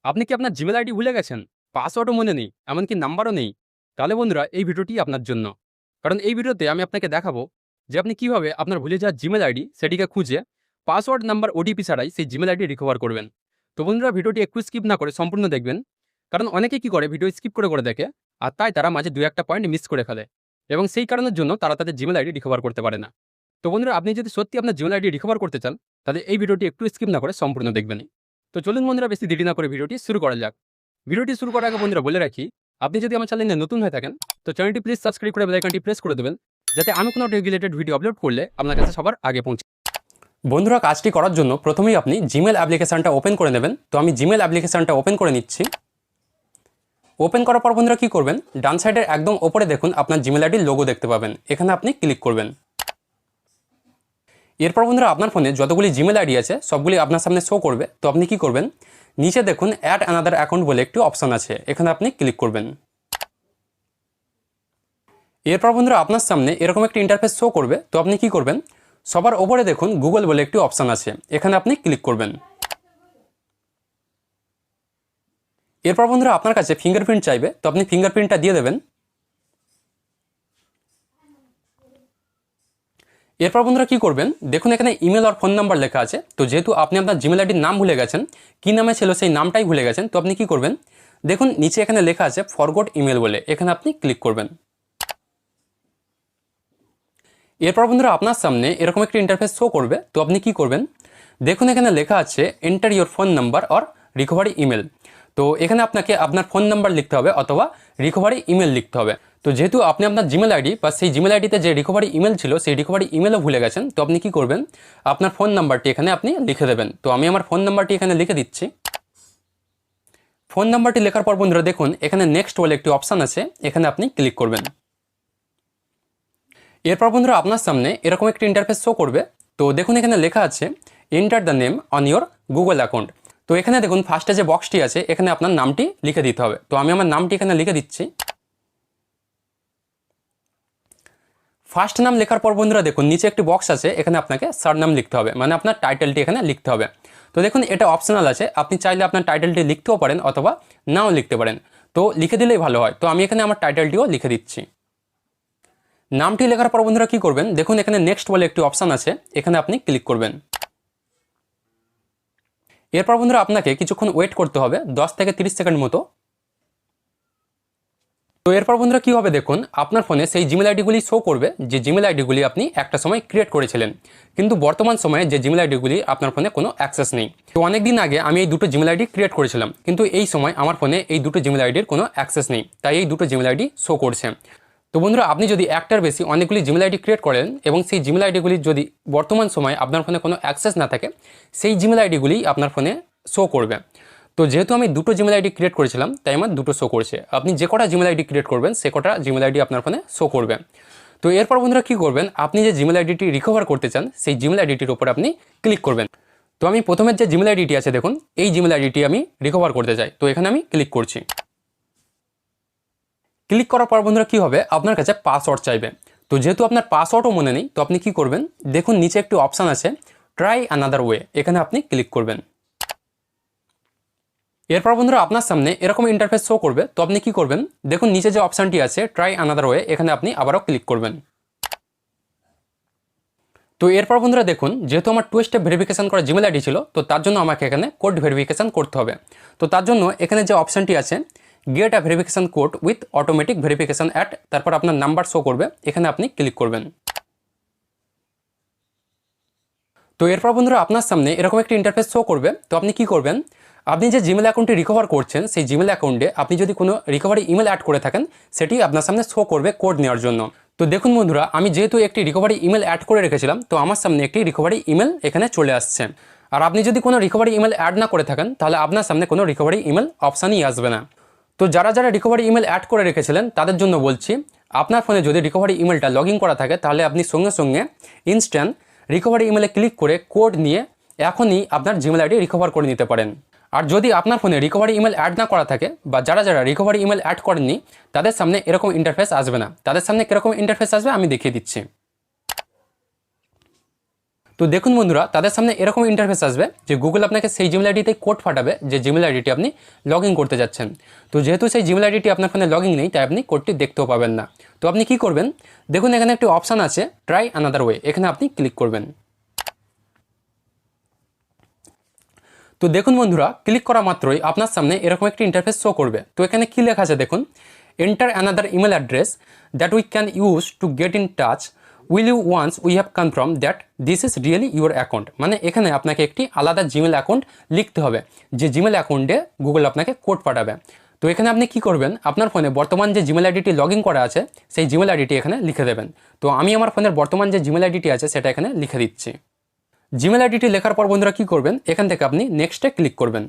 আপনি কি আপনার জিমেল আইডি ভুলে গেছেন? পাসওয়ার্ডও মনে নেই, এমনকি নাম্বারও নেই? তাহলে বন্ধুরা এই ভিডিওটি আপনার জন্য। কারণ এই ভিডিওতে আমি আপনাকে দেখাবো যে আপনি কিভাবে আপনার ভুলে যাওয়া জিমেল আইডি সেটিকে খুঁজে পাসওয়ার্ড নাম্বার ওটিপি ছাড়াই সেই জিমেল আইডি রিকভার করবেন। তো বন্ধুরা ভিডিওটি একটু স্কিপ না করে সম্পূর্ণ দেখবেন। কারণ অনেকে কি করে ভিডিও স্কিপ করে দেখে আর তাই তারা মাঝে ২-১টা পয়েন্ট মিস করে ফেলে এবং সেই কারণের জন্য তারা তাদের জিমেল আইডি রিকভার করতে পারে না। তো বন্ধুরা আপনি যদি সত্যি আপনার জিমেল আইডি রিকভার করতে চান তাহলে এই ভিডিওটি একটু স্কিপ না করে সম্পূর্ণ দেখবেন। তো চলুন বন্ধুরা বেশি দেরি না করে ভিডিওটি শুরু করা যাক। ভিডিওটি শুরু করার আগে বন্ধুরা বলে রাখি, আপনি যদি আমার চ্যানেলে নতুন হয়ে থাকেন তো চ্যানেলটি প্লিজ সাবস্ক্রাইব করে বেল আইকনটি প্রেস করে দেবেন, যাতে আমি কোনো রেগুলেটেড ভিডিও আপলোড করলে আপনার কাছে সবার আগে পৌঁছে। বন্ধুরা কাজটি করার জন্য প্রথমেই আপনি জিমেল অ্যাপ্লিকেশনটা ওপেন করে নেবেন। তো আমি জিমেল অ্যাপ্লিকেশনটা ওপেন করে নিচ্ছি। ওপেন করার পর বন্ধুরা কী করবেন, ডান সাইডের একদম ওপরে দেখুন আপনার জিমেল আইডির লোগো দেখতে পাবেন, এখানে আপনি ক্লিক করবেন। এরপর বন্ধুরা আপনার ফোনে যতগুলি জিমেল আইডি আছে সবগুলি আপনার সামনে শো করবে। তো আপনি কি করবেন, নিচে দেখুন অ্যাড অ্যানাদার অ্যাকাউন্ট বলে একটি অপশন আছে, এখানে আপনি ক্লিক করবেন। এরপর বন্ধুরা আপনার সামনে এরকম একটি ইন্টারফেস শো করবে। তো আপনি কি করবেন, সবার ওপরে দেখুন গুগল বলে একটি অপশন আছে, এখানে আপনি ক্লিক করবেন। এরপর বন্ধুরা আপনার কাছে ফিঙ্গারপ্রিন্ট চাইবে, তো আপনি ফিঙ্গারপ্রিন্টটা দিয়ে দেবেন। এরপর বন্ধুরা কি করবেন, দেখুন এখানে ইমেল আর ফোন নাম্বার লেখা আছে। তো যেহেতু আপনি আপনার জিমেল আইডির নাম ভুলে গেছেন, কি নামে ছিল সেই নামটাই ভুলে গেছেন, তো আপনি কি করবেন, দেখুন নিচে এখানে লেখা আছে ফরগট ইমেল বলে, এখানে আপনি ক্লিক করবেন। এরপর বন্ধুরা আপনার সামনে এরকম একটি ইন্টারফেস শো করবে। তো আপনি কি করবেন, দেখুন এখানে লেখা আছে enter your phone number or recovery email. তো এখানে আপনাকে আপনার ফোন নাম্বার লিখতে হবে অথবা রিকভারি ইমেল লিখতে হবে। তো যেহেতু আপনি আপনার জিমেল আইডি বা সেই জিমেল আইডিতে যে রিকভারি ইমেল ছিল সেই রিকভারি ইমেলও ভুলে গেছেন, তো আপনি কি করবেন, আপনার ফোন নাম্বারটি এখানে আপনি লিখে দেবেন। তো আমি আমার ফোন নাম্বারটি এখানে লিখে দিচ্ছি। ফোন নাম্বারটি লেখার পর বন্ধুরা দেখুন এখানে নেক্সট বলে একটি অপশান আছে, এখানে আপনি ক্লিক করবেন। এরপর বন্ধুরা আপনার সামনে এরকম একটি ইন্টারফেস শো করবে। তো দেখুন এখানে লেখা আছে enter the name on your Google account. তো এখানে দেখুন ফার্স্টে যে বক্সটি আছে এখানে আপনার নামটি লিখে দিতে হবে। তো আমি আমার নামটি এখানে লিখে দিচ্ছি। ফার্স্ট নাম লেখার পর বন্ধুরা দেখুন নিচে একটি বক্স আছে, এখানে আপনাকে সারনাম লিখতে হবে, মানে আপনার টাইটেলটি এখানে লিখতে হবে। তো দেখুন এটা অপশনাল আছে, আপনি চাইলে আপনার টাইটেলটি লিখতেও পারেন অথবা নাও লিখতে পারেন, তো লিখে দিলেই ভালো হয়। তো আমি এখানে আমার টাইটেলটিও লিখে দিচ্ছি। নামটি লেখার পর বন্ধুরা কি করবেন, দেখুন এখানে নেক্সট বলে একটি অপশান আছে, এখানে আপনি ক্লিক করবেন। এরপর বন্ধুরা আপনাকে কিছুক্ষণ ওয়েট করতে হবে, 10 থেকে 30 সেকেন্ড মতো। তো এরপর বন্ধুরা কি হবে, দেখুন আপনার ফোনে সেই জিমেল আইডিগুলি শো করবে যে জিমেল আইডিগুলি আপনি একটা সময় ক্রিয়েট করেছিলেন, কিন্তু বর্তমান সময়ে যে জিমেল আইডিগুলি আপনার ফোনে কোনো অ্যাক্সেস নেই। তো অনেকদিন আগে আমি এই দুটো জিমেল আইডি ক্রিয়েট করেছিলাম, কিন্তু এই সময় আমার ফোনে এই দুটো জিমেল আইডির কোনো অ্যাক্সেস নেই, তাই এই দুটো জিমেল আইডি শো করছে। তো বন্ধুরা আপনি যদি একটার বেশি অনেকগুলি জিমেল আইডি ক্রিয়েট করেন এবং সেই জিমেল আইডিগুলি যদি বর্তমান সময়ে আপনার ফোনে কোনো অ্যাক্সেস না থাকে, সেই জিমেল আইডিগুলি আপনার ফোনে শো করবে। তো যেহেতু আমি দুটো জিমেল আইডি ক্রিয়েট করেছিলাম তাই আমার দুটো শো করছে। আপনি যে কটা জিমেল আইডি ক্রিয়েট করবেন সে কটা জিমেল আইডি আপনার ফোনে শো করবে। তো এরপর বন্ধুরা কী করবেন, আপনি যে জিমেল আইডিটি রিকভার করতে চান সেই জিমেল আইডিটির উপর আপনি ক্লিক করবেন। তো আমি প্রথমের যে জিমেল আইডিটি আছে দেখুন এই জিমেল আইডিটি আমি রিকভার করতে চাই, তো এখানে আমি ক্লিক করছি। ক্লিক করার পর বন্ধুরা কী হবে, আপনার কাছে পাসওয়ার্ড চাইবে। তো যেহেতু আপনার পাসওয়ার্ডও মনে নেই, তো আপনি কি করবেন, দেখুন নিচে একটি অপশান আছে ট্রাই অ্যানাদার ওয়ে, এখানে আপনি ক্লিক করবেন। এরপর বন্ধুরা আপনার সামনে এরকম ইন্টারফেস শো করবে। তো আপনি কি করবেন, দেখুন নিচে যে অপশানটি আছে ট্রাই অ্যানাদার ওয়ে, এখানে আপনি আবারও ক্লিক করবেন। তো এরপর বন্ধুরা দেখুন যেহেতু আমার 2 স্টেপ ভেরিফিকেশন করা জিমেল আইডি ছিল, তো তার জন্য আমাকে এখানে কোড ভেরিফিকেশন করতে হবে। তো তার জন্য এখানে যে অপশানটি আছে get a verification code with automatic verification at, তারপর আপনার নাম্বার শো করবে, এখানে আপনি ক্লিক করবেন। তো এরপর বন্ধুরা আপনার সামনে এরকম একটি ইন্টারফেস শো করবে। তো আপনি কি করবেন, আপনি যে জিমেল অ্যাকাউন্টটি রিকভার করছেন সেই জিমেল অ্যাকাউন্টে আপনি যদি কোনো রিকভারি ইমেল অ্যাড করে থাকেন সেটি আপনার সামনে শো করবে কোড নেওয়ার জন্য। তো দেখুন বন্ধুরা আমি যেহেতু একটি রিকভারি ইমেল অ্যাড করে রেখেছিলাম, তো আমার সামনে একটি রিকভারি ইমেল এখানে চলে আসছে। আর আপনি যদি কোনো রিকভারি ইমেল অ্যাড না করে থাকেন তাহলে আপনার সামনে কোনো রিকভারি ইমেল অপশানই আসবে না। তো যারা যারা রিকভারি ইমেল অ্যাড করে রেখেছিলেন তাদের জন্য বলছি, আপনার ফোনে যদি রিকভারি ইমেলটা লগ ইন করা থাকে তাহলে আপনি সঙ্গে সঙ্গে ইনস্ট্যান্ট রিকভারি ইমেলে ক্লিক করে কোড নিয়ে এখনই আপনার জিমেল আইডি রিকভার করে নিতে পারেন। আর যদি আপনার ফোনে রিকভারি ইমেল অ্যাড না করা থাকে বা যারা যারা রিকভারি ইমেল অ্যাড করেননি তাদের সামনে এরকম ইন্টারফেস আসবে না। তাদের সামনে কীরকম ইন্টারফেস আসবে আমি দেখিয়ে দিচ্ছি। তো দেখুন বন্ধুরা, তাদের সামনে এরকম ইন্টারফেস আসবে যে গুগল আপনাকে সেই জিমেল আইডিতে কোড পাঠাবে, যে জিমেল আইডিটি আপনি লগ ইন করতে যাচ্ছেন। তো যেহেতু সেই জিমেল আইডিটি আপনার ফোনে লগ ইন নেই, তাই আপনি কোডটি দেখতেও পাবেন না। তো আপনি কি করবেন, দেখুন এখানে একটি অপশান আছে ট্রাই আনাদার ওয়ে, এখানে আপনি ক্লিক করবেন। তো দেখুন বন্ধুরা, ক্লিক করা মাত্রই আপনার সামনে এরকম একটি ইন্টারফেস শো করবে। তো এখানে কি লেখা আছে দেখুন, enter another email address that we can use to get in touch with you once we have confirm that this is really your account. মানে এখানে আপনাকে একটি আলাদা জিমেল অ্যাকাউন্ট লিখতে হবে, যে জিমেল অ্যাকাউন্টে গুগল আপনাকে কোড পাঠাবে। তো এখানে আপনি কি করবেন, আপনার ফোনে বর্তমান যে জিমেল আইডিটি লগ ইন করা আছে সেই জিমেল আইডিটি এখানে লিখে দেবেন। তো আমি আমার ফোনের বর্তমান যে জিমেল আইডিটি আছে সেটা এখানে লিখে দিচ্ছি। জিমেল আইডিটি লেখার পর বন্ধুরা কি করবেন, এখান থেকে আপনি নেক্সটে ক্লিক করবেন।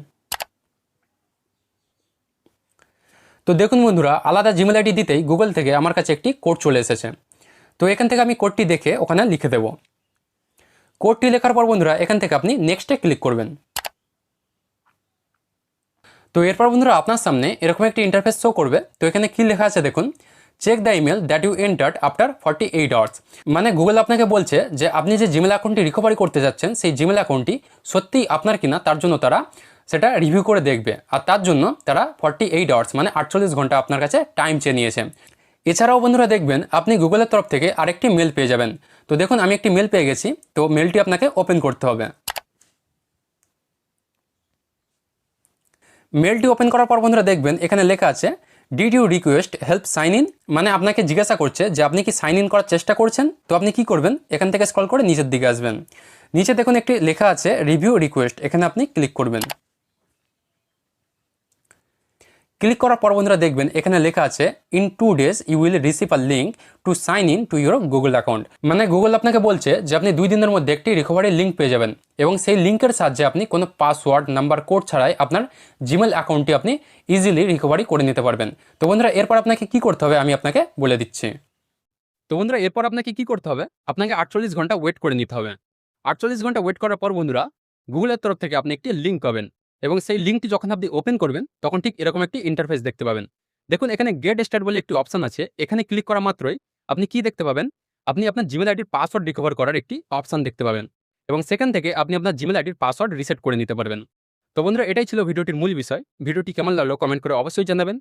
তো দেখুন বন্ধুরা, আলাদা জিমেল আইডি দিতেই গুগল থেকে আমার কাছে একটি কোড চলে এসেছে। তো এখান থেকে আমি কোডটি দেখে ওখানে লিখে দেব। কোডটি লেখার পর বন্ধুরা এখান থেকে আপনি নেক্সটে ক্লিক করবেন। তো এরপর বন্ধুরা আপনার সামনে এরকম একটি ইন্টারফেস শো করবে। তো এখানে কি লেখা আছে দেখুন, check the email that you entered after 48 hours. মানে গুগল আপনাকে বলছে যে আপনি যে জিমেল অ্যাকাউন্টটি রিকভারি করতে যাচ্ছেন সেই জিমেল অ্যাকাউন্টটি সত্যিই আপনার কিনা, তার জন্য তারা সেটা রিভিউ করে দেখবে। আর তার জন্য তারা 48 আওয়ার্স মানে 48 ঘন্টা আপনার কাছে টাইম চেয়ে নিয়েছে। এছাড়াও বন্ধুরা দেখবেন আপনি গুগলের তরফ থেকে আরেকটি মেল পেয়ে যাবেন। তো দেখুন আমি একটি মেল পেয়ে গেছি, তো মেলটি আপনাকে ওপেন করতে হবে। মেলটি ওপেন করার পর বন্ধুরা দেখবেন এখানে লেখা আছে did you request help sign in. মানে আপনাকে জিজ্ঞাসা করছে যে আপনি কি সাইন ইন করার চেষ্টা করছেন। তো আপনি কি করবেন, এখান থেকে স্ক্রল করে নিচের দিকে আসবেন। নিচে দেখুন একটি লেখা আছে রিভিউ রিকোয়েস্ট, এখানে আপনি ক্লিক করবেন। ক্লিক করার পর বন্ধুরা দেখবেন এখানে লেখা আছে in 2 days you will receive a link to sign in to your Google account. মানে গুগল আপনাকে বলছে যে আপনি 2 দিনের মধ্যে একটি রিকভারি লিঙ্ক পেয়ে যাবেন, এবং সেই লিঙ্কের সাহায্যে আপনি কোনো পাসওয়ার্ড নাম্বার কোড ছাড়াই আপনার জিমেল অ্যাকাউন্টটি আপনি ইজিলি রিকভারি করে নিতে পারবেন। তো বন্ধুরা এরপর আপনাকে কি করতে হবে আমি আপনাকে বলে দিচ্ছি। তো বন্ধুরা এরপর আপনাকে কি করতে হবে, আপনাকে 48 ঘন্টা ওয়েট করে নিতে হবে। 48 ঘন্টা ওয়েট করার পর বন্ধুরা গুগলের তরফ থেকে আপনি একটি লিঙ্ক পাবেন, এবং সেই লিঙ্কটি যখন আপনি ওপেন করবেন তখন ঠিক এরকম একটি ইন্টারফেস দেখতে পাবেন। দেখুন এখানে গেট স্টার্ট বলে একটি অপশন আছে, এখানে ক্লিক করা মাত্রই আপনি কি দেখতে পাবেন, আপনি আপনার জিমেল আইডির পাসওয়ার্ড রিকভার করার একটি অপশন দেখতে পাবেন, এবং সেখান থেকে আপনি আপনার জিমেল আইডির পাসওয়ার্ড রিসেট করে নিতে পারবেন। তো বন্ধুরা এটাই ছিল ভিডিওটির মূল বিষয়। ভিডিওটি কেমন লাগলো কমেন্ট করে অবশ্যই জানাবেন।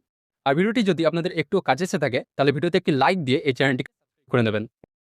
আর ভিডিওটি যদি আপনাদের একটু কাজে এসে থাকে তাহলে ভিডিওতে একটি লাইক দিয়ে এই চ্যানেলটিকে সাবস্ক্রাইব করে নেবেন।